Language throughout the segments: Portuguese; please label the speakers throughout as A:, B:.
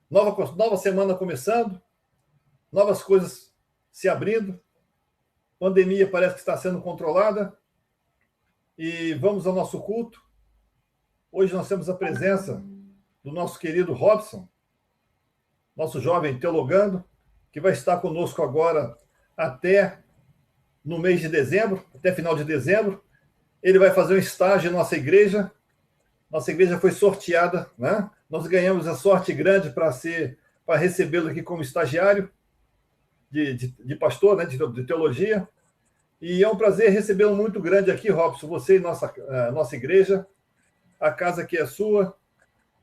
A: Nova semana começando, novas coisas se abrindo, pandemia parece que está sendo controlada, e vamos ao nosso culto. Hoje nós temos a presença do nosso querido Robson, nosso jovem teologando, que vai estar conosco agora até no mês de dezembro, até final de dezembro. Ele vai fazer um estágio em nossa igreja. Nossa igreja foi sorteada, né? Nós ganhamos a sorte grande para recebê-lo aqui como estagiário de pastor, né? de teologia. E é um prazer recebê-lo muito grande aqui, Robson, você e nossa igreja. A casa aqui é sua.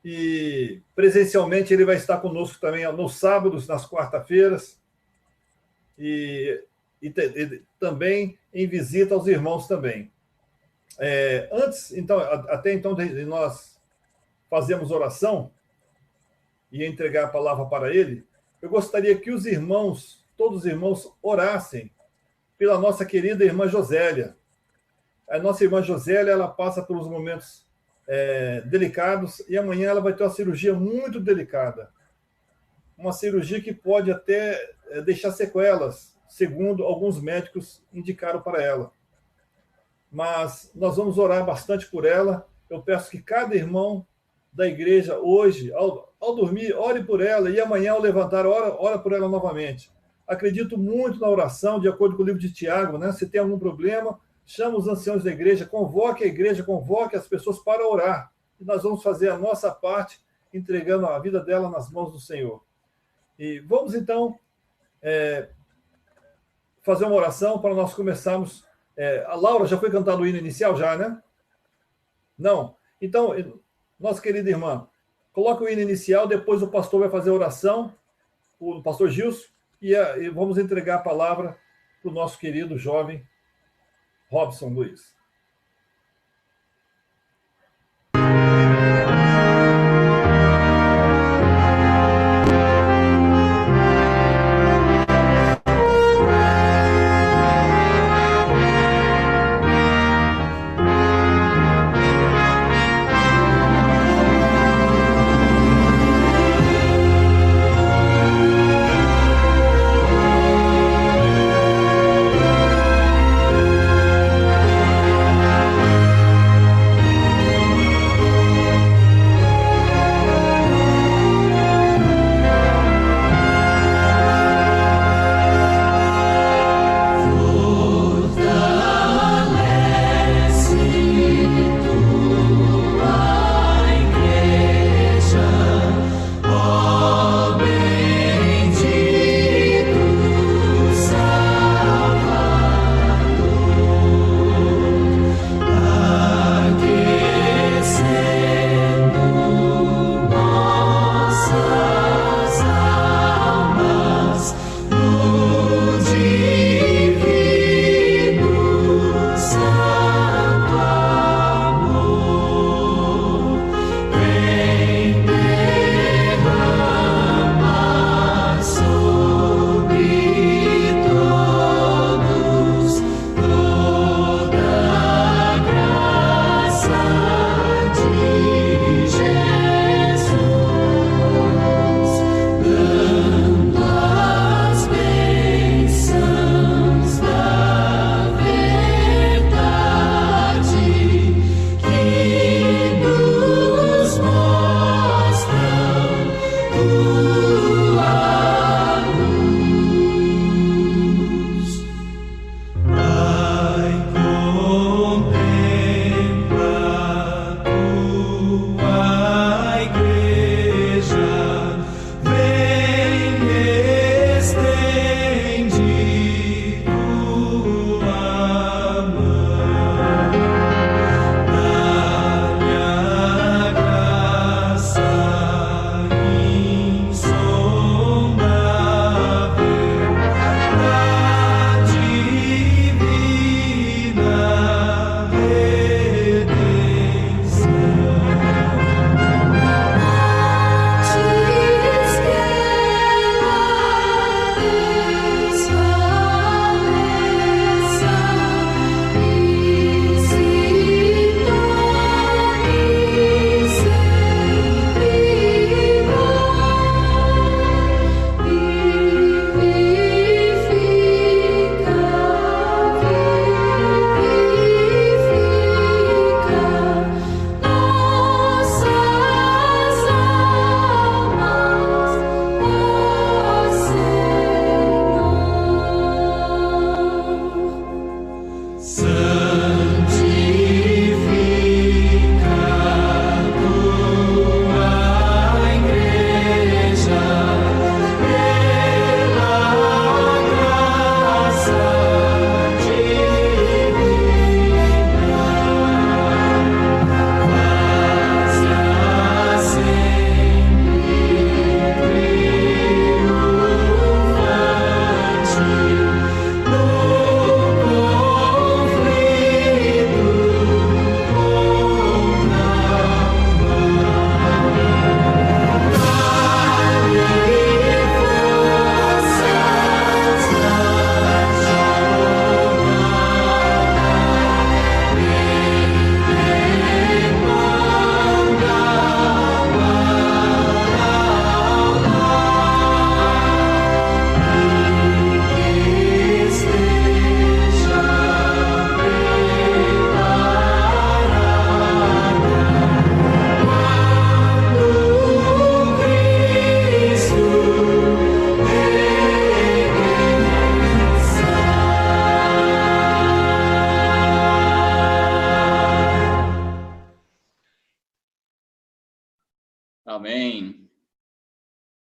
A: E presencialmente ele vai estar conosco também nos sábados, nas quarta-feiras. E também em visita aos irmãos também. Até então, de nós fazemos oração e entregar a palavra para ele, eu gostaria que os irmãos, todos os irmãos, orassem pela nossa querida irmã Josélia. A nossa irmã Josélia, ela passa por uns momentos delicados, e amanhã ela vai ter uma cirurgia muito delicada. Uma cirurgia que pode até deixar sequelas, segundo alguns médicos indicaram para ela. Mas nós vamos orar bastante por ela. Eu peço que cada irmão da igreja hoje, ao dormir, ore por ela, e amanhã ao levantar, ora por ela novamente. Acredito muito na oração, de acordo com o livro de Tiago, né? Se tem algum problema, chama os anciãos da igreja, convoque a igreja, convoque as pessoas para orar. E nós vamos fazer a nossa parte, entregando a vida dela nas mãos do Senhor. E vamos, então, fazer uma oração para nós começarmos. A Laura já foi cantando o hino inicial, já, né? Não. Então, nossa querida irmã, coloca o hino inicial, depois o pastor vai fazer a oração, o pastor Gilson, e vamos entregar a palavra para o nosso querido jovem Robson Luiz.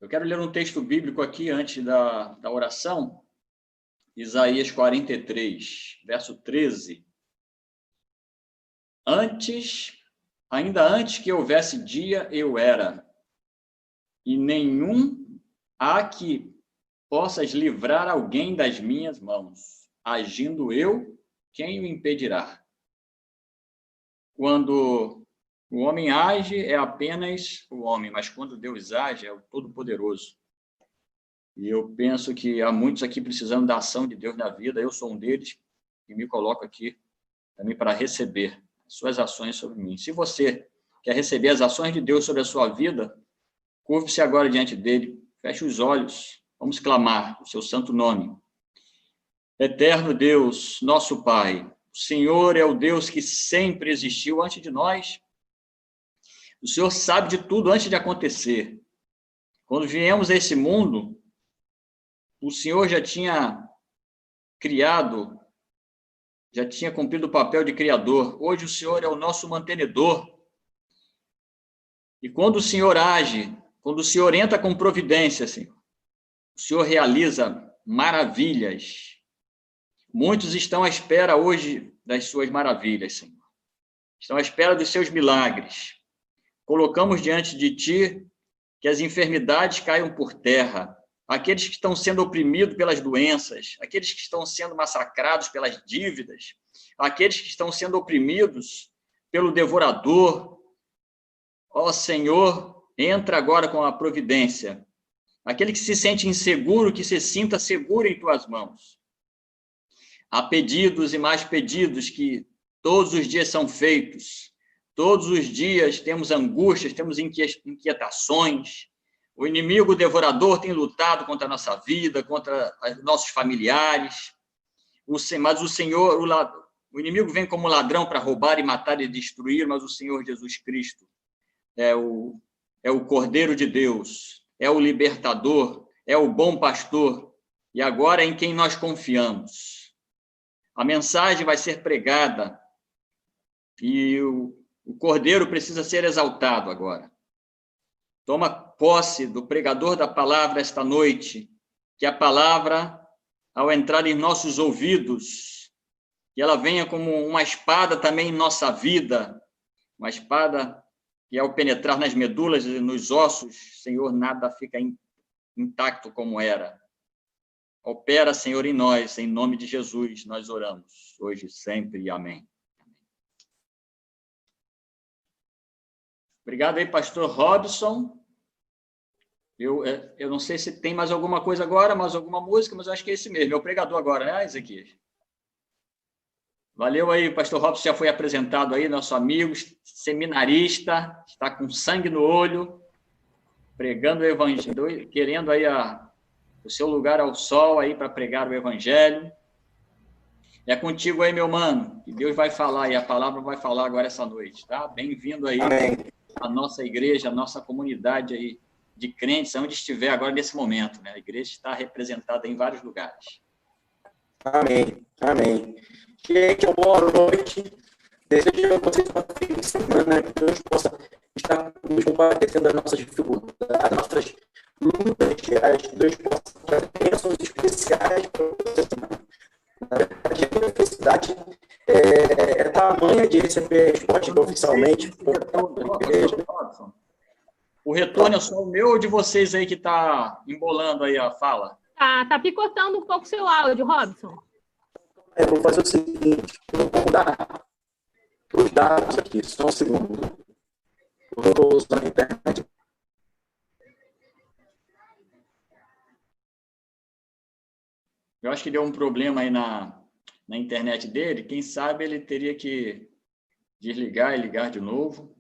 B: Eu quero ler um texto bíblico aqui antes da oração, Isaías 43, verso 13. Ainda antes que houvesse dia, eu era, e nenhum há que possas livrar alguém das minhas mãos. Agindo eu, quem o impedirá? Quando o homem age, é apenas o homem, mas quando Deus age, é o Todo-Poderoso. E eu penso que há muitos aqui precisando da ação de Deus na vida, eu sou um deles, e me coloco aqui também para receber suas ações sobre mim. Se você quer receber as ações de Deus sobre a sua vida, curve-se agora diante dele, feche os olhos, vamos clamar o seu santo nome. Eterno Deus, nosso Pai, o Senhor é o Deus que sempre existiu antes de nós. O Senhor sabe de tudo antes de acontecer. Quando viemos a esse mundo, o Senhor já tinha criado, já tinha cumprido o papel de criador. Hoje o Senhor é o nosso mantenedor. E quando o Senhor age, quando o Senhor entra com providência, Senhor, o Senhor realiza maravilhas. Muitos estão à espera hoje das suas maravilhas, Senhor. Estão à espera dos seus milagres. Colocamos diante de Ti que as enfermidades caiam por terra, aqueles que estão sendo oprimidos pelas doenças, aqueles que estão sendo massacrados pelas dívidas, aqueles que estão sendo oprimidos pelo devorador. Ó Senhor, entra agora com a providência. Aquele que se sente inseguro, que se sinta seguro em Tuas mãos. Há pedidos e mais pedidos que todos os dias são feitos. Todos os dias temos angústias, temos inquietações. O inimigo devorador tem lutado contra a nossa vida, contra nossos familiares. Mas o Senhor, o inimigo vem como ladrão para roubar e matar e destruir, mas o Senhor Jesus Cristo é o Cordeiro de Deus, é o libertador, é o bom pastor, e agora é em quem nós confiamos. A mensagem vai ser pregada e o Cordeiro precisa ser exaltado agora. Toma posse do pregador da palavra esta noite, que a palavra, ao entrar em nossos ouvidos, que ela venha como uma espada também em nossa vida, uma espada que ao penetrar nas medulas e nos ossos, Senhor, nada fica intacto como era. Opera, Senhor, em nós, em nome de Jesus, nós oramos, hoje e sempre, e amém. Obrigado aí, pastor Robson. Eu não sei se tem mais alguma coisa agora, mais alguma música, mas eu acho que é esse mesmo, é o pregador agora, né, Ezequias? Valeu aí, pastor Robson já foi apresentado aí, nosso amigo, seminarista, está com sangue no olho, pregando o evangelho, querendo aí o seu lugar ao sol aí para pregar o evangelho. É contigo aí, meu mano, que Deus vai falar e a palavra vai falar agora essa noite, tá? Bem-vindo aí à nossa igreja, à nossa comunidade aí de crentes, onde estiver agora nesse momento, né? A igreja está representada em vários lugares.
C: Amém, amém. Gente, boa noite. Desejo a vocês uma feliz semana, que Deus possa estar nos combatendo das nossas dificuldades, das nossas lutas diárias, que Deus possa trazer bênçãos especiais para você semana. Na verdade, a necessidade é tamanha de receber resposta oficialmente.
B: O retorno é só o meu ou de vocês aí que está embolando aí a fala?
D: Tá picotando um pouco o seu áudio, Robson.
C: Eu vou fazer o seguinte, eu vou mudar os dados aqui, só um segundo. Eu vou usar a internet.
B: Eu acho que deu um problema aí na internet dele. Quem sabe ele teria que desligar e ligar de novo.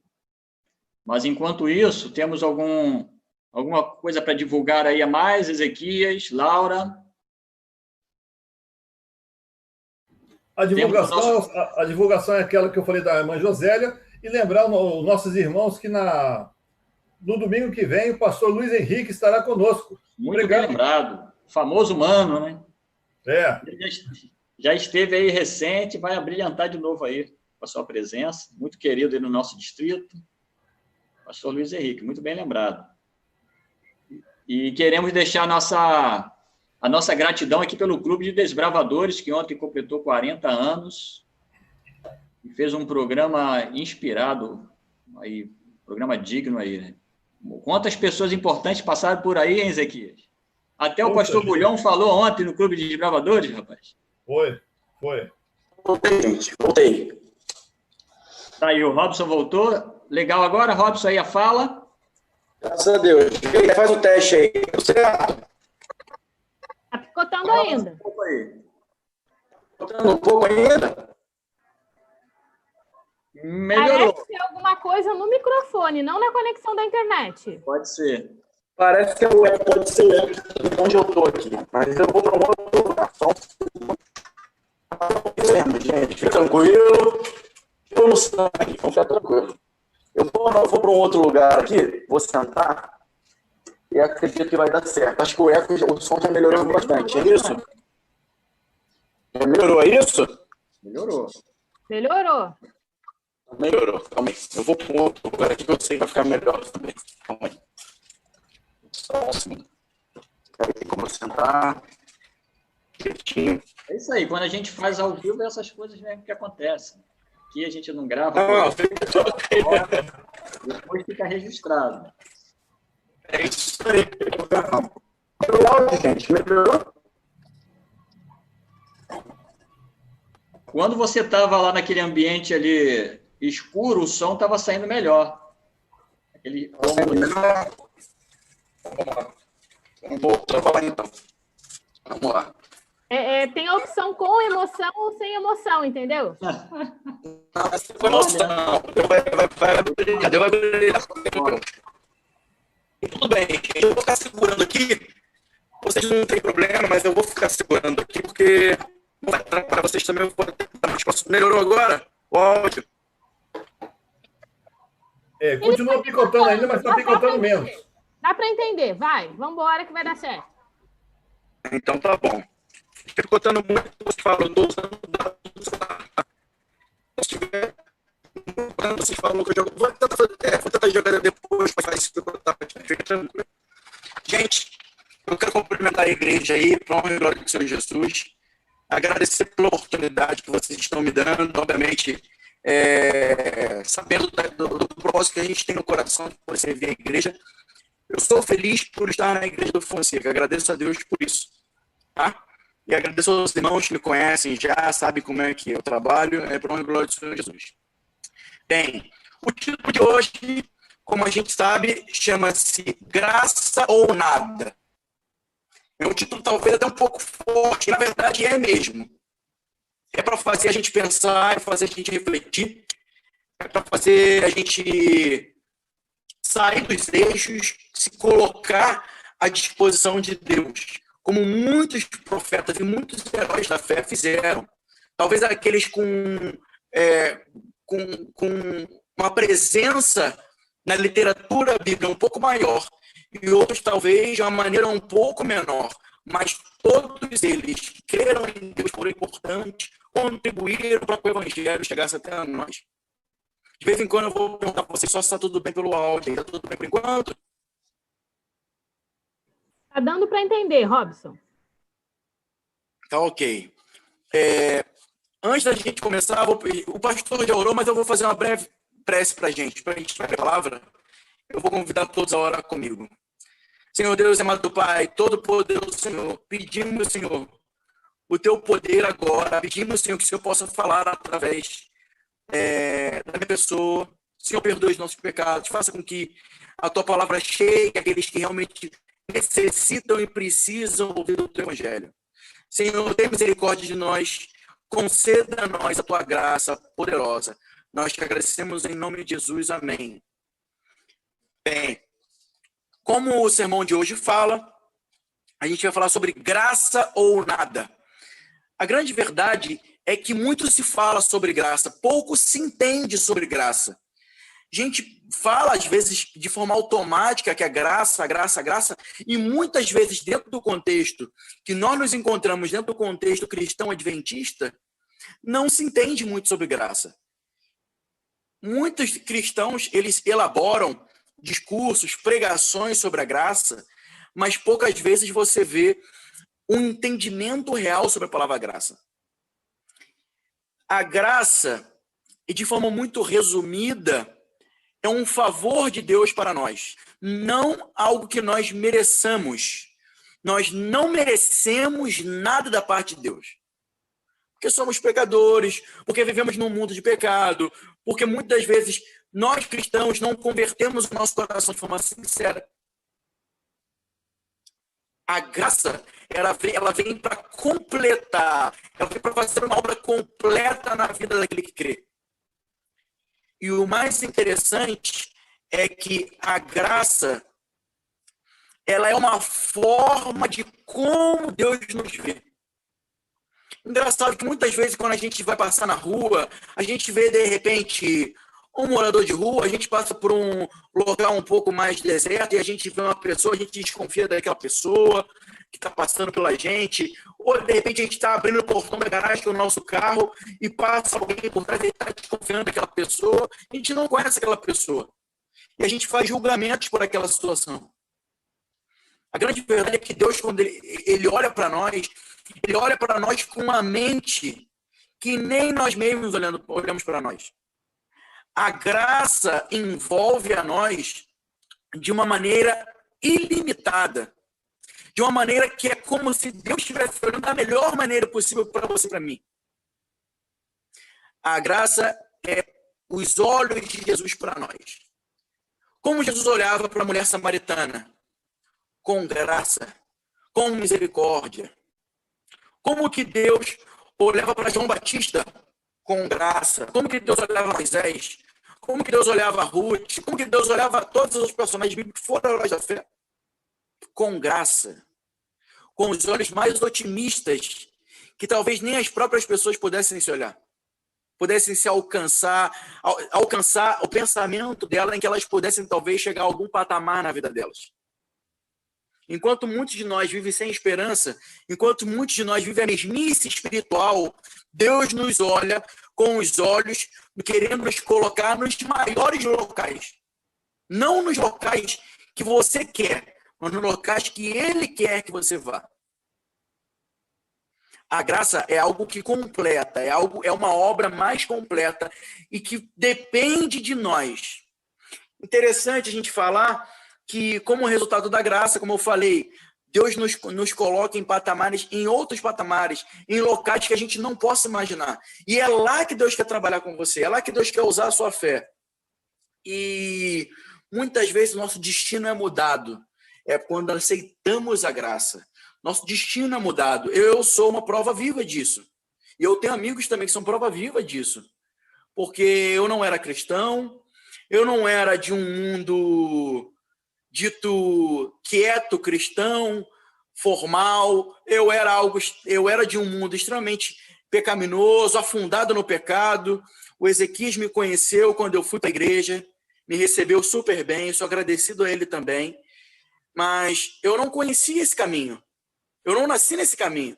B: Mas, enquanto isso, temos alguma coisa para divulgar aí a mais, Ezequias, Laura?
A: A divulgação é aquela que eu falei da irmã Josélia, e lembrar os nossos irmãos que no domingo que vem o pastor Luiz Henrique estará conosco.
B: Muito bem lembrado. Famoso mano, né?
A: É.
B: Ele já esteve aí recente, vai abrilhantar de novo aí com a sua presença. Muito querido aí no nosso distrito. Pastor Luiz Henrique, muito bem lembrado. E queremos deixar a nossa gratidão aqui pelo Clube de Desbravadores, que ontem completou 40 anos e fez um programa inspirado, aí, programa digno aí, né? Quantas pessoas importantes passaram por aí, hein, Ezequias? Até o pastor Bulhão falou ontem no Clube de Desbravadores, rapaz.
A: Foi.
C: Voltei, gente. Voltei.
B: Tá aí, o Robson voltou. Legal agora, Robson, aí a fala.
C: Graças a Deus. Faz o teste aí.
D: Tá picotando ainda.
C: Picotando um pouco ainda?
B: Melhorou.
D: Parece ter alguma coisa no microfone, não na conexão da internet.
B: Pode ser.
C: Parece que pode ser o de onde eu estou aqui. Mas eu vou para um outro lugar. Só gente, fica tranquilo. Eu no sangue, vamos ficar tranquilo. Eu vou para um outro lugar aqui, vou sentar e acredito que vai dar certo. Acho que o eco, o som já melhorou bastante, é isso? Já melhorou, é isso?
B: Melhorou.
C: Melhorou, calma aí. Eu vou para um outro lugar aqui que eu sei que vai ficar melhor também. Calma aí. Só assim. Aí, como eu sentar. Quietinho.
B: É isso aí, quando a gente faz ao vivo, essas coisas mesmo que acontecem. Aqui a gente não grava. Depois fica registrado.
C: É isso aí. Melhorou, gente? Melhorou?
B: Quando você estava lá naquele ambiente ali escuro, o som estava saindo melhor. Aquele...
C: Vamos lá. Vamos trabalhar então. Vamos lá.
D: Tem a opção com emoção ou sem emoção, entendeu?
C: Com emoção. Vai brilhar. Tudo bem, gente. Eu vou ficar segurando aqui. Vocês não tem problema, mas eu vou ficar segurando aqui porque não vai atrapalhar vocês também. Eu vou tentar. Melhorou agora? O áudio.
A: Continua picotando ainda, mas está picotando menos.
D: Dá para entender. Vai, vamos embora que vai dar certo.
C: Então tá bom. Picotando muito, você falou do quando vocês falam que eu jogo, vou tentar jogar depois para fazer isso picotar. Fica tranquilo. Gente, eu quero cumprimentar a igreja aí, para honra e glória do Senhor Jesus. Agradecer pela oportunidade que vocês estão me dando, obviamente, sabendo do propósito que a gente tem no coração por servir a igreja. Eu sou feliz por estar na igreja do Fonseca. Agradeço a Deus por isso. Tá? E agradeço aos irmãos que me conhecem, já sabem como é que eu trabalho, por honra e glória do Senhor Jesus. Bem, o título de hoje, como a gente sabe, chama-se Graça ou Nada. É um título talvez até um pouco forte, na verdade é mesmo. É para fazer a gente pensar, é para fazer a gente refletir, é para fazer a gente sair dos eixos, se colocar à disposição de Deus, como muitos profetas e muitos heróis da fé fizeram. Talvez aqueles com uma presença na literatura bíblica um pouco maior, e outros talvez de uma maneira um pouco menor, mas todos eles creram em Deus, foram importantes, contribuíram para que o evangelho chegasse até nós. De vez em quando eu vou perguntar para vocês só se está tudo bem pelo áudio, está tudo bem por enquanto?
D: Tá dando para entender, Robson.
C: Tá ok. Antes da gente começar, o pastor já orou, mas eu vou fazer uma breve prece para a gente ver a palavra. Eu vou convidar todos a orar comigo. Senhor Deus, amado Pai, todo-poderoso Senhor, pedimos, Senhor, o teu poder agora, pedimos, Senhor, que o Senhor possa falar através da minha pessoa. Senhor, perdoe os nossos pecados, faça com que a tua palavra chegue àqueles que realmente necessitam e precisam ouvir o teu evangelho. Senhor, tenha misericórdia de nós, conceda a nós a tua graça poderosa. Nós te agradecemos em nome de Jesus. Amém. Bem, como o sermão de hoje fala, a gente vai falar sobre graça ou nada. A grande verdade é que muito se fala sobre graça, pouco se entende sobre graça. A gente fala, às vezes, de forma automática que é graça, e muitas vezes, dentro do contexto que nós nos encontramos, dentro do contexto cristão adventista, não se entende muito sobre graça. Muitos cristãos, eles elaboram discursos, pregações sobre a graça, mas poucas vezes você vê um entendimento real sobre a palavra graça. A graça, e de forma muito resumida, é um favor de Deus para nós, não algo que nós mereçamos. Nós não merecemos nada da parte de Deus. Porque somos pecadores, porque vivemos num mundo de pecado, porque muitas vezes nós cristãos não convertemos o nosso coração de forma sincera. A graça, ela vem para completar, ela vem para fazer uma obra completa na vida daquele que crê. E o mais interessante é que a graça, ela é uma forma de como Deus nos vê. Engraçado que muitas vezes quando a gente vai passar na rua, a gente vê de repente um morador de rua, a gente passa por um local um pouco mais deserto e a gente vê uma pessoa, a gente desconfia daquela pessoa que está passando pela gente, ou de repente a gente está abrindo o portão da garagem com o nosso carro e passa alguém por trás e está desconfiando daquela pessoa, a gente não conhece aquela pessoa. E a gente faz julgamentos por aquela situação. A grande verdade é que Deus, quando ele olha para nós, ele olha para nós com uma mente que nem nós mesmos olhamos para nós. A graça envolve a nós de uma maneira ilimitada. De uma maneira que é como se Deus estivesse olhando da melhor maneira possível para você e para mim. A graça é os olhos de Jesus para nós. Como Jesus olhava para a mulher samaritana? Com graça, com misericórdia. Como que Deus olhava para João Batista? Com graça. Como que Deus olhava a Moisés? Como que Deus olhava a Ruth? Como que Deus olhava a todos os personagens bíblicos que foram heróis da fé? Com graça. Com os olhos mais otimistas, que talvez nem as próprias pessoas pudessem se olhar. Pudessem se alcançar o pensamento dela, em que elas pudessem talvez chegar a algum patamar na vida delas. Enquanto muitos de nós vivem sem esperança, enquanto muitos de nós vivem a mesmice espiritual, Deus nos olha com os olhos, querendo nos colocar nos maiores locais. Não nos locais que você quer, mas nos locais que Ele quer que você vá. A graça é algo que completa, é uma obra mais completa e que depende de nós. Interessante a gente falar que, como resultado da graça, como eu falei, Deus nos coloca em patamares, em outros patamares, em locais que a gente não possa imaginar. E é lá que Deus quer trabalhar com você, é lá que Deus quer usar a sua fé. E muitas vezes o nosso destino é mudado. É quando aceitamos a graça. Nosso destino é mudado. Eu sou uma prova viva disso. E eu tenho amigos também que são prova viva disso. Porque eu não era cristão, eu não era de um mundo dito quieto, cristão, formal. Eu era de um mundo extremamente pecaminoso, afundado no pecado. O Ezequias me conheceu quando eu fui para a igreja, me recebeu super bem, sou agradecido a ele também. Mas eu não conhecia esse caminho. Eu não nasci nesse caminho.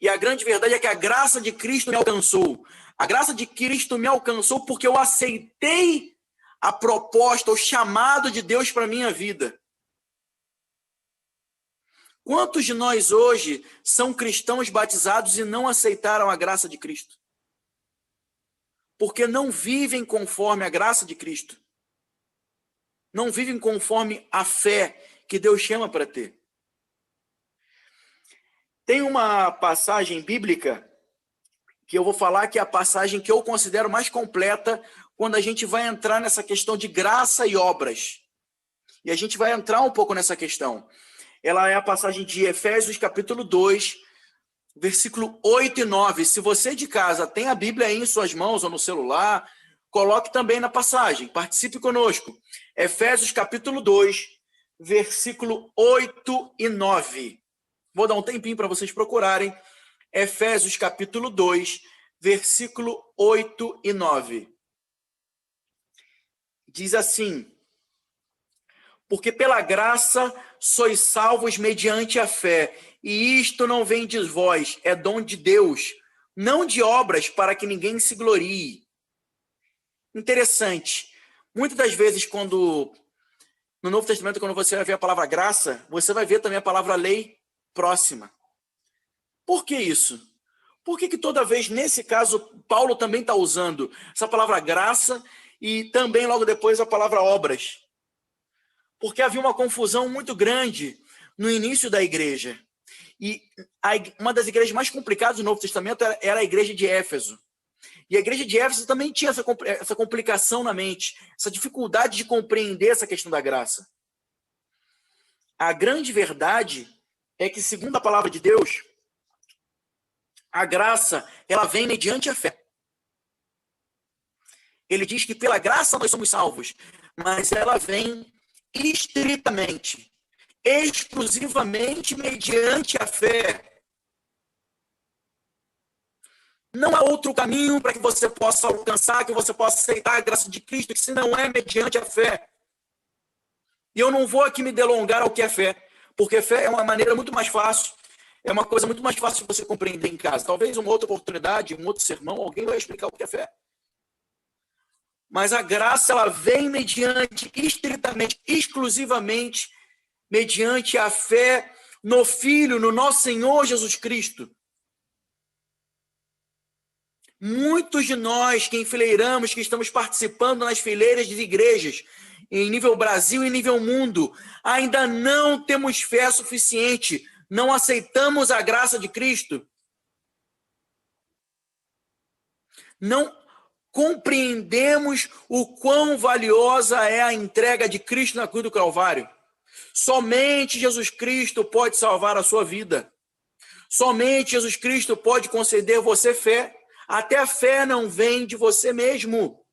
C: E a grande verdade é que a graça de Cristo me alcançou. A graça de Cristo me alcançou porque eu aceitei a proposta, o chamado de Deus para a minha vida. Quantos de nós hoje são cristãos batizados e não aceitaram a graça de Cristo? Porque não vivem conforme a graça de Cristo. Não vivem conforme a fé que Deus chama para ter. Tem uma passagem bíblica que eu vou falar que é a passagem que eu considero mais completa quando a gente vai entrar nessa questão de graça e obras. E a gente vai entrar um pouco nessa questão. Ela é a passagem de Efésios capítulo 2, versículo 8 e 9. Se você de casa tem a Bíblia aí em suas mãos ou no celular, coloque também na passagem, participe conosco. Efésios capítulo 2, versículo 8 e 9. Vou dar um tempinho para vocês procurarem. Efésios capítulo 2, versículo 8 e 9. Diz assim: porque pela graça sois salvos mediante a fé, e isto não vem de vós, é dom de Deus, não de obras para que ninguém se glorie. Interessante. Muitas das vezes, quando no Novo Testamento, quando você vai ver a palavra graça, você vai ver também a palavra lei próxima. Por que isso? Por que toda vez, nesse caso, Paulo também está usando essa palavra graça e também logo depois a palavra obras? Porque havia uma confusão muito grande no início da igreja. E uma das igrejas mais complicadas do Novo Testamento era a igreja de Éfeso. E a igreja de Éfeso também tinha essa complicação na mente, essa dificuldade de compreender essa questão da graça. A grande verdade é que, segundo a palavra de Deus, a graça, ela vem mediante a fé. Ele diz que pela graça nós somos salvos, mas ela vem estritamente, exclusivamente mediante a fé. Não há outro caminho para que você possa alcançar, que você possa aceitar a graça de Cristo, que se não é mediante a fé. E eu não vou aqui me delongar ao que é fé, porque fé é uma maneira muito mais fácil, é uma coisa muito mais fácil de você compreender em casa. Talvez uma outra oportunidade, um outro sermão, alguém vai explicar o que é fé. Mas a graça, ela vem mediante, estritamente, exclusivamente, mediante a fé no Filho, no nosso Senhor Jesus Cristo. Muitos de nós que enfileiramos, que estamos participando nas fileiras de igrejas, em nível Brasil e nível mundo, ainda não temos fé suficiente, não aceitamos a graça de Cristo, não compreendemos o quão valiosa é a entrega de Cristo na cruz do Calvário. Somente Jesus Cristo pode salvar a sua vida. Somente Jesus Cristo pode conceder a você fé. Até a fé não vem de você mesmo.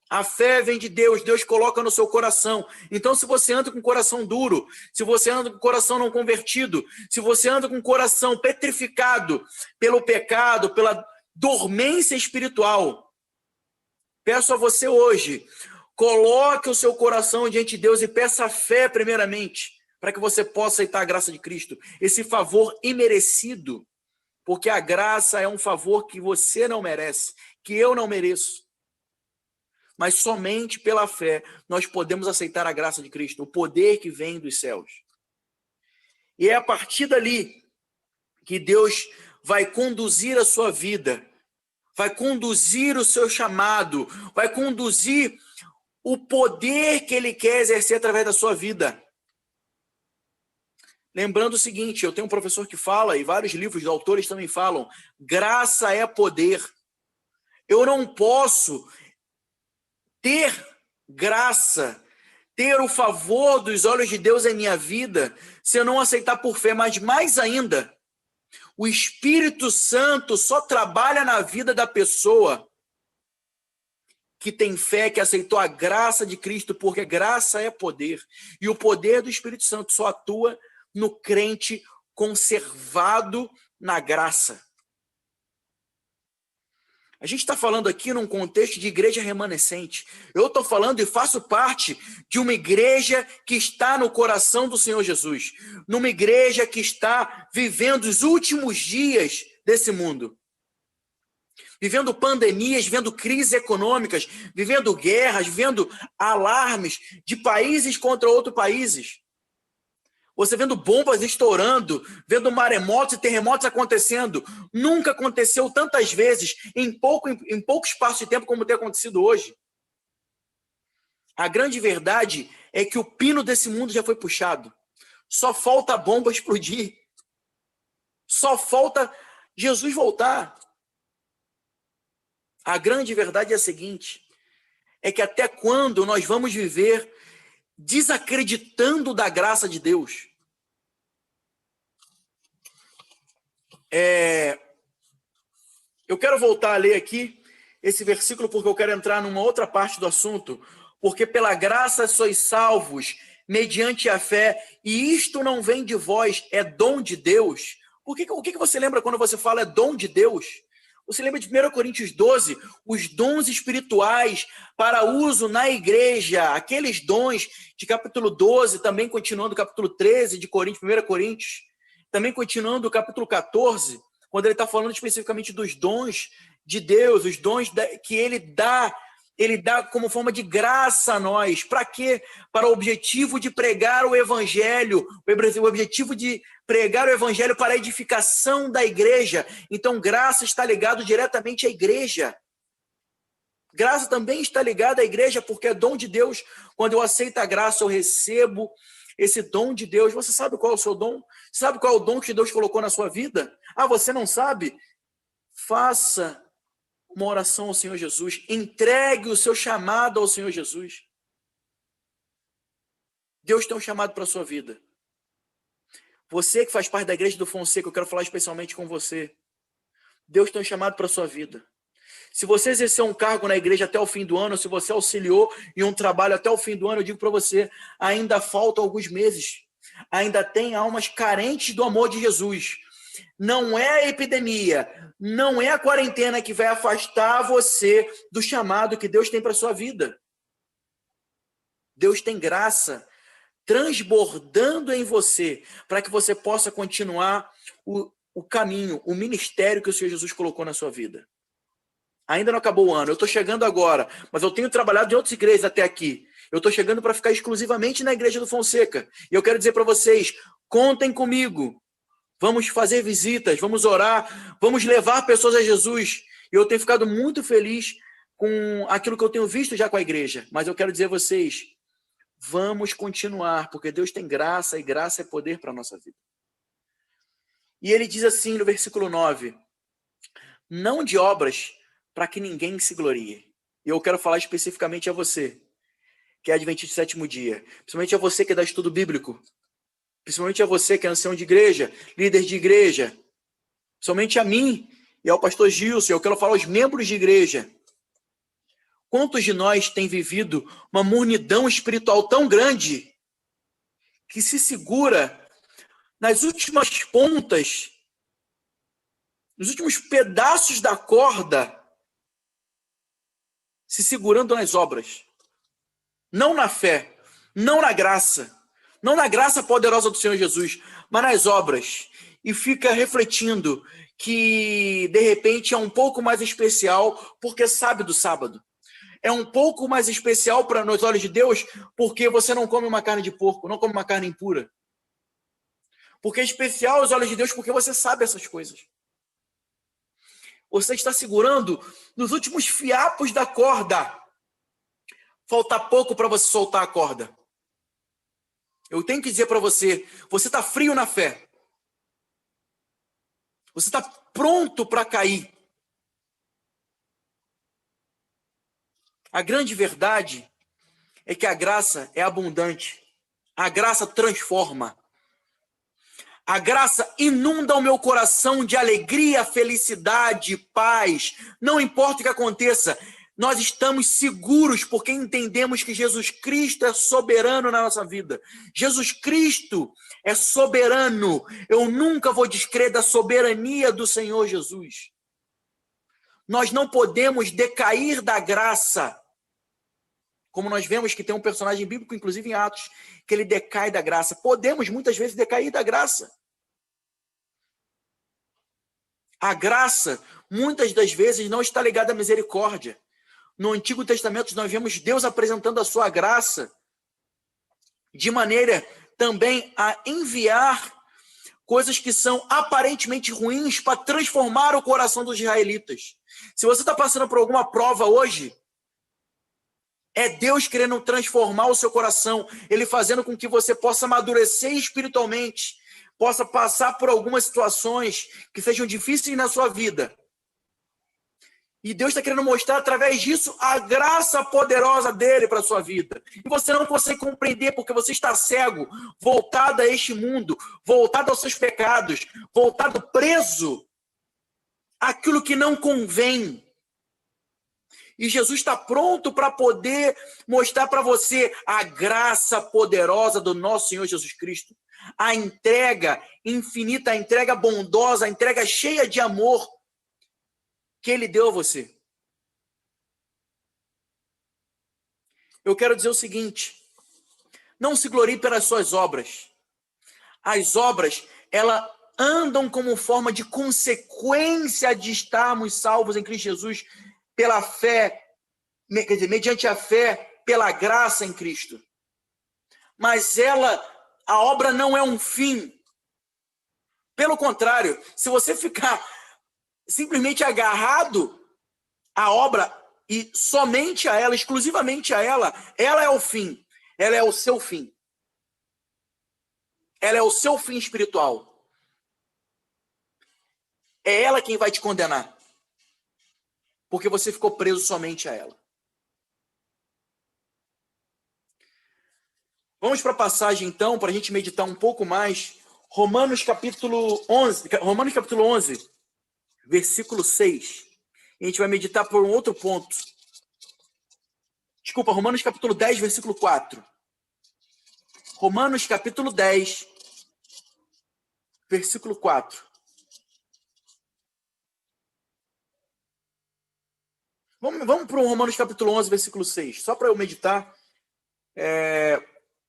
C: A fé vem de Deus. Deus coloca no seu coração. Então, se você anda com o coração duro, se você anda com o coração não convertido, se você anda com o coração petrificado pelo pecado, pela dormência espiritual, peço a você hoje, coloque o seu coração diante de Deus e peça fé primeiramente, para que você possa aceitar a graça de Cristo. Esse favor imerecido, porque a graça é um favor que você não merece, que eu não mereço. Mas somente pela fé nós podemos aceitar a graça de Cristo, o poder que vem dos céus. E é a partir dali que Deus vai conduzir a sua vida, vai conduzir o seu chamado, vai conduzir o poder que Ele quer exercer através da sua vida. Lembrando o seguinte, eu tenho um professor que fala, e vários livros de autores também falam, graça é poder. Eu não posso ter graça, ter o favor dos olhos de Deus em minha vida, se eu não aceitar por fé. Mas mais ainda, o Espírito Santo só trabalha na vida da pessoa que tem fé, que aceitou a graça de Cristo, porque graça é poder. E o poder do Espírito Santo só atua no crente conservado na graça. A gente está falando aqui num contexto de igreja remanescente. Eu estou falando e faço parte de uma igreja que está no coração do Senhor Jesus. Numa igreja que está vivendo os últimos dias desse mundo. Vivendo pandemias, vivendo crises econômicas, vivendo guerras, vivendo alarmes de países contra outros países. Você vendo bombas estourando, vendo maremotos e terremotos acontecendo. Nunca aconteceu tantas vezes em pouco espaço de tempo como tem acontecido hoje. A grande verdade é que o pino desse mundo já foi puxado. Só falta a bomba explodir. Só falta Jesus voltar. A grande verdade é a seguinte, é que até quando nós vamos viver desacreditando da graça de Deus? Eu quero voltar a ler aqui esse versículo porque eu quero entrar numa outra parte do assunto. Porque pela graça sois salvos mediante a fé, e isto não vem de vós, é dom de Deus. O que você lembra quando você fala é dom de Deus? Você lembra de 1 Coríntios 12, os dons espirituais para uso na igreja, aqueles dons de capítulo 12, também continuando o capítulo 13 de 1 Coríntios, também continuando o capítulo 14, quando ele está falando especificamente dos dons de Deus, os dons que ele dá Ele dá como forma de graça a nós. Para quê? Para o objetivo de pregar o evangelho, o objetivo de pregar o evangelho para a edificação da igreja. Então, graça está ligado diretamente à igreja. Graça também está ligada à igreja, porque é dom de Deus. Quando eu aceito a graça, eu recebo esse dom de Deus. Você sabe qual é o seu dom? Sabe qual é o dom que Deus colocou na sua vida? Ah, você não sabe? Faça uma oração ao Senhor Jesus. Entregue o seu chamado ao Senhor Jesus. Deus tem um chamado para a sua vida. Você que faz parte da igreja do Fonseca, eu quero falar especialmente com você. Deus tem um chamado para a sua vida. Se você exerceu um cargo na igreja até o fim do ano, se você auxiliou em um trabalho até o fim do ano, eu digo para você, ainda faltam alguns meses. Ainda tem almas carentes do amor de Jesus. Não é a epidemia, não é a quarentena que vai afastar você do chamado que Deus tem para a sua vida. Deus tem graça transbordando em você para que você possa continuar o caminho, o ministério que o Senhor Jesus colocou na sua vida. Ainda não acabou o ano, eu estou chegando agora, mas eu tenho trabalhado em outras igrejas até aqui. Eu estou chegando para ficar exclusivamente na igreja do Fonseca. E eu quero dizer para vocês, contem comigo. Vamos fazer visitas, vamos orar, vamos levar pessoas a Jesus. E eu tenho ficado muito feliz com aquilo que eu tenho visto já com a igreja. Mas eu quero dizer a vocês, vamos continuar, porque Deus tem graça e graça é poder para a nossa vida. E ele diz assim no versículo 9, não de obras para que ninguém se glorie. E eu quero falar especificamente a você, que é adventista do sétimo dia. Principalmente a você que é da estudo bíblico. Principalmente a você que é ancião de igreja, líder de igreja. Principalmente a mim e ao pastor Gilson. Eu quero falar aos membros de igreja. Quantos de nós tem vivido uma mornidão espiritual tão grande que se segura nas últimas pontas, nos últimos pedaços da corda, se segurando nas obras, não na fé, não na graça poderosa do Senhor Jesus, mas nas obras, e fica refletindo que de repente é um pouco mais especial porque sabe do sábado, é um pouco mais especial para nos olhos de Deus porque você não come uma carne de porco, não come uma carne impura, porque é especial aos olhos de Deus porque você sabe essas coisas. Você está segurando nos últimos fiapos da corda. Falta pouco para você soltar a corda. Eu tenho que dizer para você, você está frio na fé. Você está pronto para cair. A grande verdade é que a graça é abundante. A graça transforma. A graça inunda o meu coração de alegria, felicidade, paz. Não importa o que aconteça, nós estamos seguros porque entendemos que Jesus Cristo é soberano na nossa vida. Jesus Cristo é soberano. Eu nunca vou descrer da soberania do Senhor Jesus. Nós não podemos decair da graça. Como nós vemos que tem um personagem bíblico, inclusive em Atos, que ele decai da graça. Podemos muitas vezes decair da graça. A graça, muitas das vezes, não está ligada à misericórdia. No Antigo Testamento, nós vemos Deus apresentando a sua graça de maneira também a enviar coisas que são aparentemente ruins para transformar o coração dos israelitas. Se você está passando por alguma prova hoje, é Deus querendo transformar o seu coração, Ele fazendo com que você possa amadurecer espiritualmente, possa passar por algumas situações que sejam difíceis na sua vida. E Deus está querendo mostrar através disso a graça poderosa dele para a sua vida. E você não consegue compreender porque você está cego, voltado a este mundo, voltado aos seus pecados, voltado preso àquilo que não convém. E Jesus está pronto para poder mostrar para você a graça poderosa do nosso Senhor Jesus Cristo. A entrega infinita, a entrega bondosa, a entrega cheia de amor que Ele deu a você. Eu quero dizer o seguinte, não se glorie pelas suas obras. As obras, elas andam como forma de consequência de estarmos salvos em Cristo Jesus pela fé quer dizer, mediante a fé pela graça em Cristo. Mas a obra não é um fim. Pelo contrário, se você ficar simplesmente agarrado à obra e somente a ela, exclusivamente a ela é o fim. Ela é o seu fim. Ela é o seu fim espiritual. É ela quem vai te condenar. Porque você ficou preso somente a ela. Vamos para a passagem, então, para a gente meditar um pouco mais. Romanos capítulo 11, versículo 6. A gente vai meditar por um outro ponto. Desculpa, Romanos capítulo 10, versículo 4. Romanos capítulo 10, versículo 4. Vamos para o Romanos capítulo 11, versículo 6. Só para eu meditar.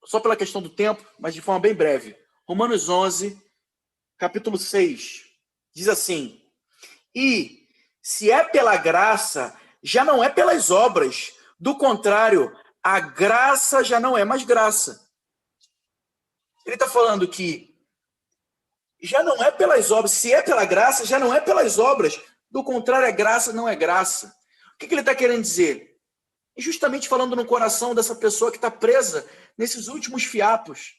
C: Só pela questão do tempo, mas de forma bem breve. Romanos 11, capítulo 6. Diz assim: E se é pela graça, já não é pelas obras. Do contrário, a graça já não é mais graça. Ele está falando que já não é pelas obras. Se é pela graça, já não é pelas obras. Do contrário, a graça não é graça. O que ele está querendo dizer? É justamente falando no coração dessa pessoa que está presa nesses últimos fiapos.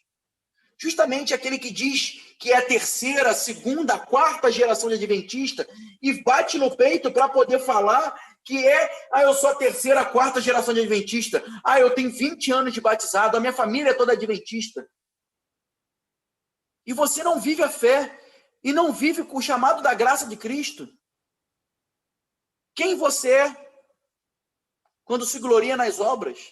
C: Justamente aquele que diz que é a terceira, a segunda, a quarta geração de adventista e bate no peito para poder falar que eu sou a terceira, a quarta geração de adventista. Eu tenho 20 anos de batizado, a minha família é toda adventista. E você não vive a fé e não vive com o chamado da graça de Cristo. Quem você é quando se gloria nas obras?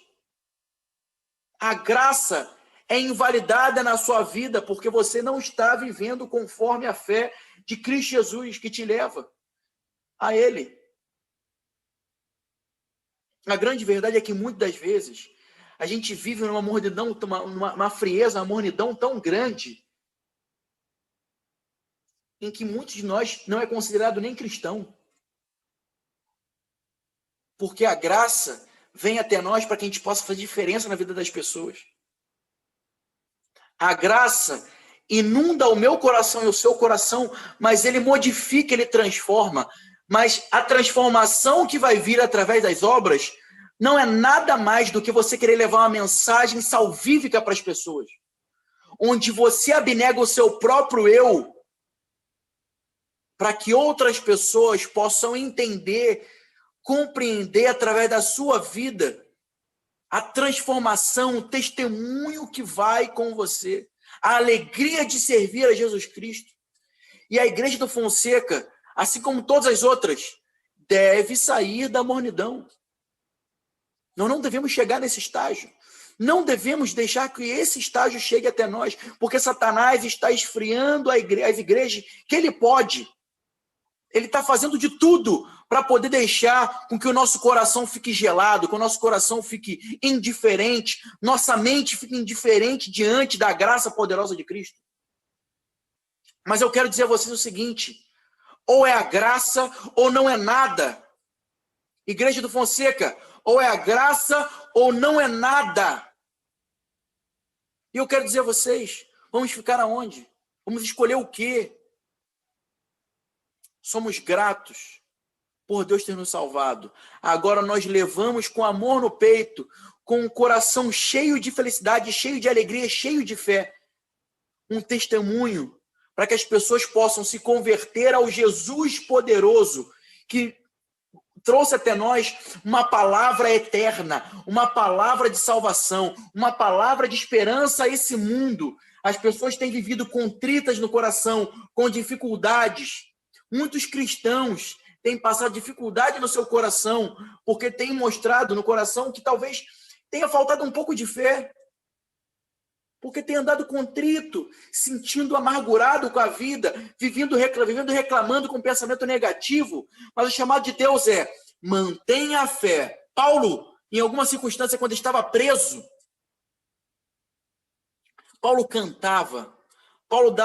C: A graça é invalidada na sua vida porque você não está vivendo conforme a fé de Cristo Jesus que te leva a Ele. A grande verdade é que muitas das vezes a gente vive numa mornidão, uma frieza, uma mornidão tão grande em que muitos de nós não é considerado nem cristão. Porque a graça vem até nós para que a gente possa fazer diferença na vida das pessoas. A graça inunda o meu coração e o seu coração, mas ele modifica, ele transforma. Mas a transformação que vai vir através das obras não é nada mais do que você querer levar uma mensagem salvífica para as pessoas. Onde você abnega o seu próprio eu para que outras pessoas possam entender, compreender através da sua vida a transformação, o testemunho que vai com você, a alegria de servir a Jesus Cristo. E a Igreja do Fonseca, assim como todas as outras, deve sair da mornidão. Nós não devemos chegar nesse estágio. Não devemos deixar que esse estágio chegue até nós, porque Satanás está esfriando as igrejas que ele pode. Ele está fazendo de tudo para poder deixar com que o nosso coração fique gelado, que o nosso coração fique indiferente, nossa mente fique indiferente diante da graça poderosa de Cristo. Mas eu quero dizer a vocês o seguinte: ou é a graça ou não é nada. Igreja do Fonseca, ou é a graça ou não é nada. E eu quero dizer a vocês, vamos ficar aonde? Vamos escolher o quê? Somos gratos por Deus ter nos salvado. Agora nós levamos com amor no peito, com o coração cheio de felicidade, cheio de alegria, cheio de fé, um testemunho para que as pessoas possam se converter ao Jesus poderoso que trouxe até nós uma palavra eterna, uma palavra de salvação, uma palavra de esperança a esse mundo. As pessoas têm vivido contritas no coração, com dificuldades. Muitos cristãos têm passado dificuldade no seu coração, porque têm mostrado no coração que talvez tenha faltado um pouco de fé, porque tem andado contrito, sentindo amargurado com a vida, vivendo reclamando com pensamento negativo. Mas o chamado de Deus é: mantenha a fé. Paulo, em alguma circunstância, quando estava preso, Paulo cantava. Paulo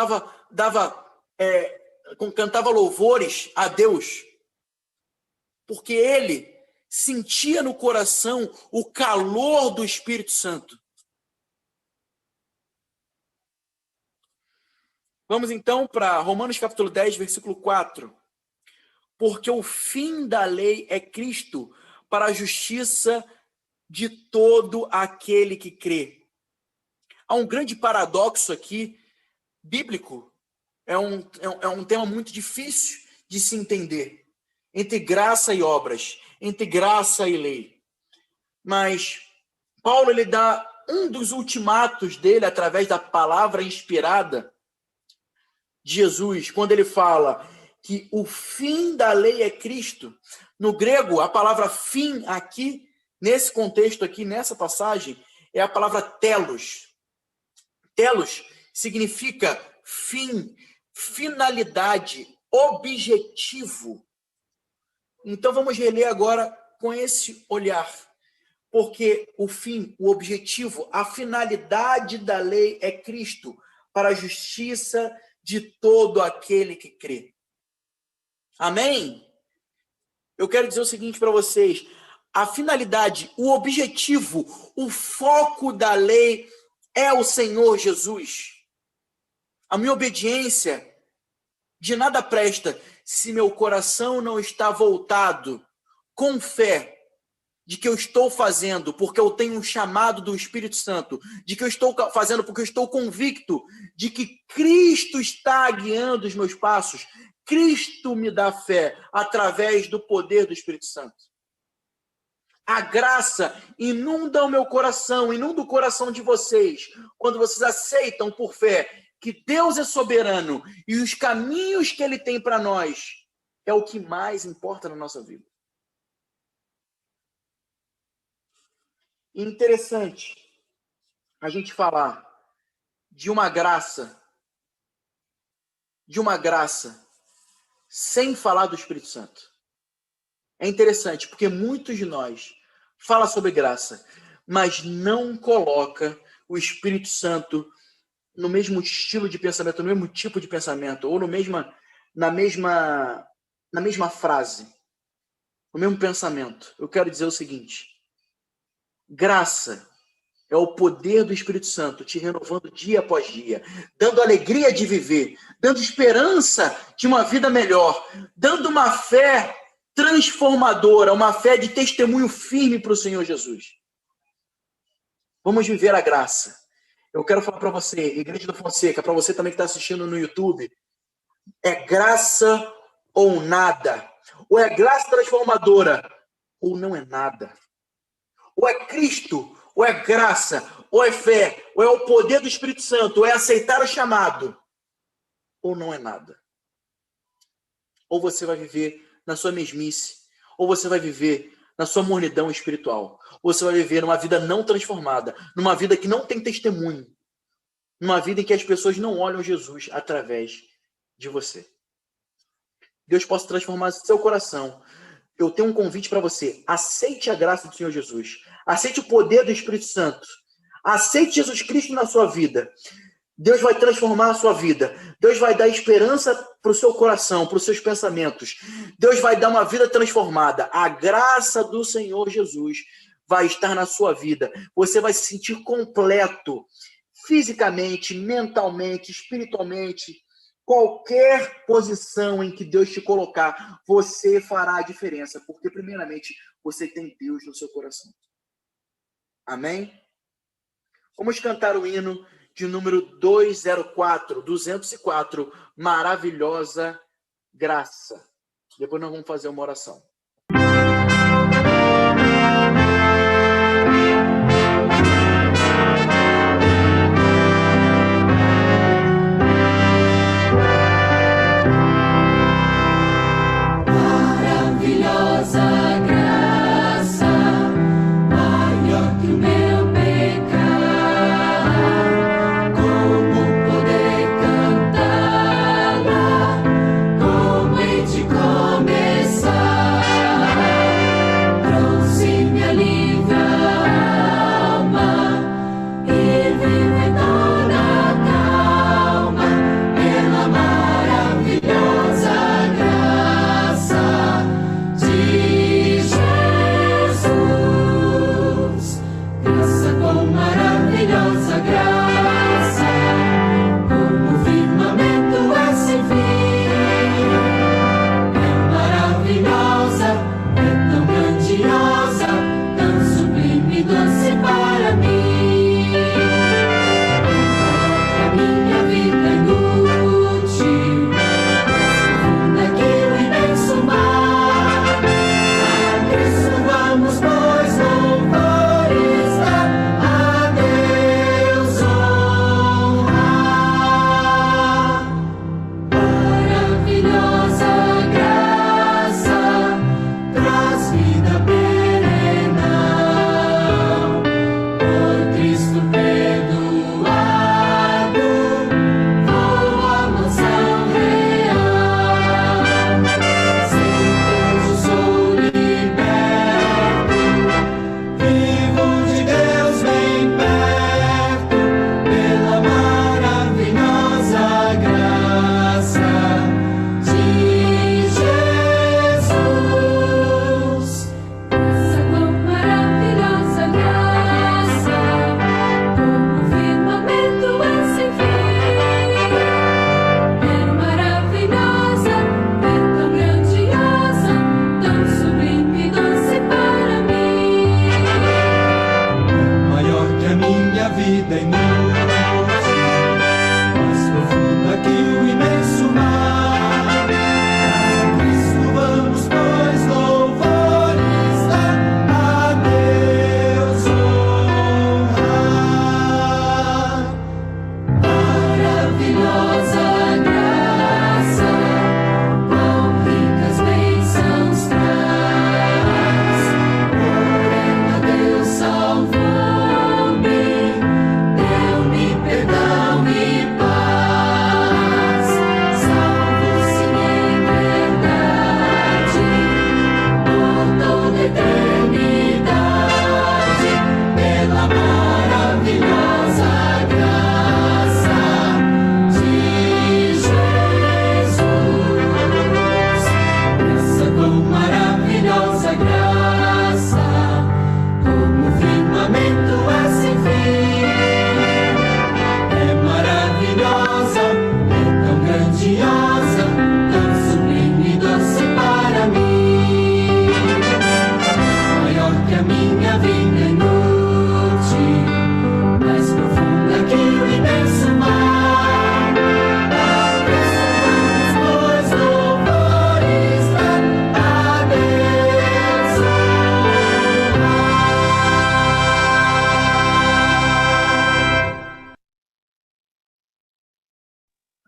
C: cantava louvores a Deus, porque ele sentia no coração o calor do Espírito Santo. Vamos então para Romanos capítulo 10, versículo 4. Porque o fim da lei é Cristo para a justiça de todo aquele que crê. Há um grande paradoxo aqui, bíblico. É um tema muito difícil de se entender. Entre graça e obras, entre graça e lei. Mas Paulo, ele dá um dos ultimatos dele através da palavra inspirada de Jesus, quando ele fala que o fim da lei é Cristo. No grego, a palavra fim aqui, nesse contexto aqui, nessa passagem, é a palavra telos. Telos significa fim, finalidade, objetivo. Então vamos reler agora com esse olhar. Porque o fim, o objetivo, a finalidade da lei é Cristo, para a justiça de todo aquele que crê. Amém? Eu quero dizer o seguinte para vocês. A finalidade, o objetivo, o foco da lei é o Senhor Jesus. A minha obediência de nada presta se meu coração não está voltado com fé de que eu estou fazendo porque eu tenho um chamado do Espírito Santo, de que eu estou fazendo porque eu estou convicto de que Cristo está guiando os meus passos. Cristo me dá fé através do poder do Espírito Santo. A graça inunda o meu coração, inunda o coração de vocês, quando vocês aceitam por fé que Deus é soberano e os caminhos que Ele tem para nós é o que mais importa na nossa vida. Interessante a gente falar de uma graça sem falar do Espírito Santo. É interessante, porque muitos de nós falam sobre graça, mas não coloca o Espírito Santo no mesmo estilo de pensamento, no mesmo tipo de pensamento, ou na mesma frase, no mesmo pensamento. Eu quero dizer o seguinte: graça é o poder do Espírito Santo te renovando dia após dia, dando alegria de viver, dando esperança de uma vida melhor, dando uma fé transformadora, uma fé de testemunho firme para o Senhor Jesus. Vamos viver a graça. Eu quero falar para você, Igreja do Fonseca, para você também que está assistindo no YouTube, é graça ou nada. Ou é graça transformadora, ou não é nada. Ou é Cristo, ou é graça, ou é fé, ou é o poder do Espírito Santo, ou é aceitar o chamado, ou não é nada. Ou você vai viver na sua mesmice, ou você vai viver na sua mornidão espiritual, ou você vai viver numa vida não transformada, numa vida que não tem testemunho, numa vida em que as pessoas não olham Jesus através de você. Deus possa transformar seu coração. Eu tenho um convite para você. Aceite a graça do Senhor Jesus. Aceite o poder do Espírito Santo. Aceite Jesus Cristo na sua vida. Deus vai transformar a sua vida. Deus vai dar esperança para o seu coração, para os seus pensamentos. Deus vai dar uma vida transformada. A graça do Senhor Jesus vai estar na sua vida. Você vai se sentir completo, fisicamente, mentalmente, espiritualmente. Qualquer posição em que Deus te colocar, você fará a diferença, porque primeiramente você tem Deus no seu coração. Amém? Vamos cantar o hino de número 204, Maravilhosa Graça. Depois nós vamos fazer uma oração.
E: Começar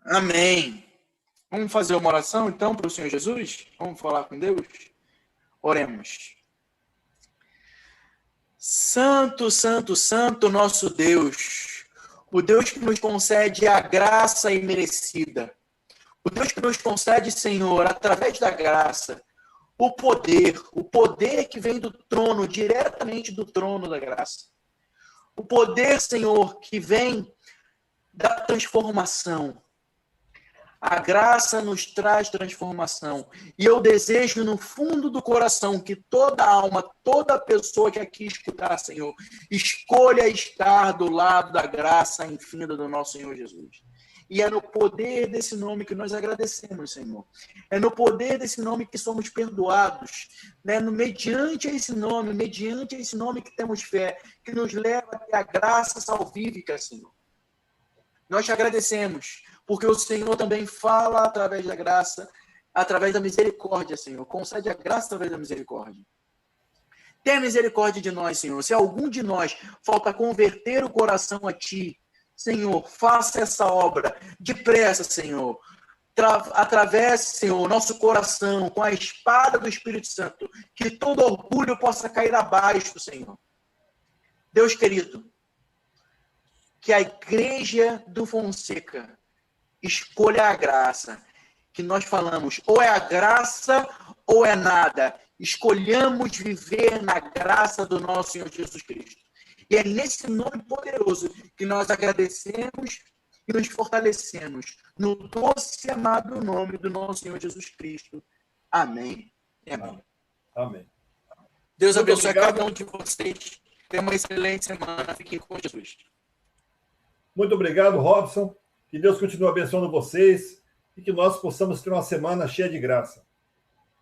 C: Amém. Vamos fazer uma oração, então, para o Senhor Jesus? Vamos falar com Deus? Oremos. Santo, santo, santo nosso Deus, o Deus que nos concede a graça imerecida, o Deus que nos concede, Senhor, através da graça, o poder que vem do trono, diretamente do trono da graça. O poder, Senhor, que vem da transformação. A graça nos traz transformação. E eu desejo no fundo do coração que toda alma, toda pessoa que aqui escutar, Senhor, escolha estar do lado da graça infinita do nosso Senhor Jesus. E é no poder desse nome que nós agradecemos, Senhor. É no poder desse nome que somos perdoados. Né? Mediante esse nome que temos fé, que nos leva até a graça salvífica, Senhor. Nós te agradecemos, porque o Senhor também fala através da graça, através da misericórdia, Senhor. Concede a graça através da misericórdia. Tenha misericórdia de nós, Senhor. Se algum de nós falta converter o coração a Ti, Senhor, faça essa obra depressa, Senhor. Atravesse, Senhor, nosso coração com a espada do Espírito Santo, que todo orgulho possa cair abaixo, Senhor. Deus querido, que a igreja do Fonseca escolha a graça, que nós falamos, ou é a graça ou é nada. Escolhamos viver na graça do nosso Senhor Jesus Cristo. E é nesse nome poderoso que nós agradecemos e nos fortalecemos no doce e amado nome do nosso Senhor Jesus Cristo. Amém. Amém.
A: Amém.
C: Deus abençoe cada um de vocês. Tenha uma excelente semana. Fiquem com Jesus.
A: Muito obrigado, Robson. Que Deus continue abençoando vocês e que nós possamos ter uma semana cheia de graça.